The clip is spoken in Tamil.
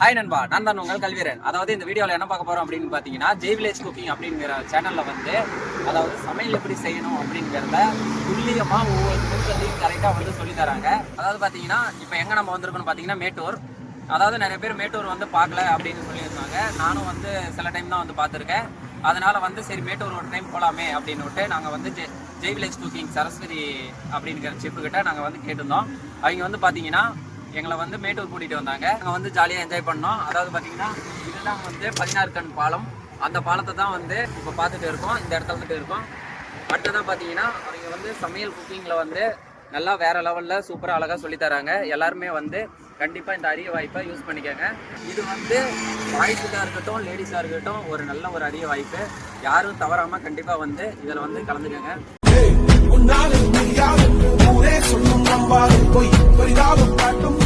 ஹாய் நண்பா, நான் தான் உங்கள் கல்வீரன். அதாவது இந்த வீடியோவில் என்ன பார்க்க போகிறோம் அப்படின்னு பார்த்தீங்கன்னா, ஜெய் வில்லேஜ் குக்கிங் அப்படிங்கிற சேனலில் வந்து அதாவது சமையல் எப்படி செய்யணும் அப்படிங்கிறத துல்லியமாக ஒவ்வொரு நிமிஷத்தையும் கரெக்டாக வந்து சொல்லித் தராங்க. அதாவது பார்த்தீங்கன்னா, இப்போ எங்கே நம்ம வந்திருக்கோம்னு பார்த்தீங்கன்னா மேட்டூர். அதாவது நிறைய பேர் மேட்டூர் வந்து பார்க்கல அப்படின்னு சொல்லியிருந்தாங்க. நானும் வந்து சில டைம் தான் வந்து பார்த்துருக்கேன். அதனால் வந்து சரி மேட்டூர் ஒரு டைம் போகலாமே அப்படின்னு விட்டு நாங்கள் வந்து ஜெய் வில்லேஜ் குக்கிங் சரஸ்வதி அப்படிங்கிற செஃப்புக்கிட்ட நாங்கள் வந்து கேட்டிருந்தோம். அவங்க வந்து பார்த்தீங்கன்னா எங்களை வந்து மேட்டூர் கூட்டிகிட்டு வந்தாங்க. நாங்கள் வந்து ஜாலியாக என்ஜாய் பண்ணோம். அதாவது பார்த்தீங்கன்னா இதுதான் வந்து 16 கண் பாலம். அந்த பாலத்தை தான் வந்து இப்போ பார்த்துட்டு இருக்கோம். இந்த இடத்துல வந்துட்டு இருக்கோம். அடுத்ததான் பார்த்தீங்கன்னா அவங்க வந்து சமையல் குக்கிங்கில் வந்து நல்லா வேறு லெவலில் சூப்பராக அழகாக சொல்லித்தராங்க. எல்லாருமே வந்து கண்டிப்பாக இந்த அரிய வாய்ப்பை யூஸ் பண்ணிக்கோங்க. இது வந்து பாய்ஸுக்காக இருக்கட்டும் லேடிஸாக இருக்கட்டும் ஒரு நல்ல ஒரு அரிய வாய்ப்பு. யாரும் தவறாமல் கண்டிப்பாக வந்து இதில் வந்து கலந்துக்கங்க. உன்னாலும் முடியாது ஊரே சொல்லும் நம்பாது போய் பரிதாபம் காட்டும்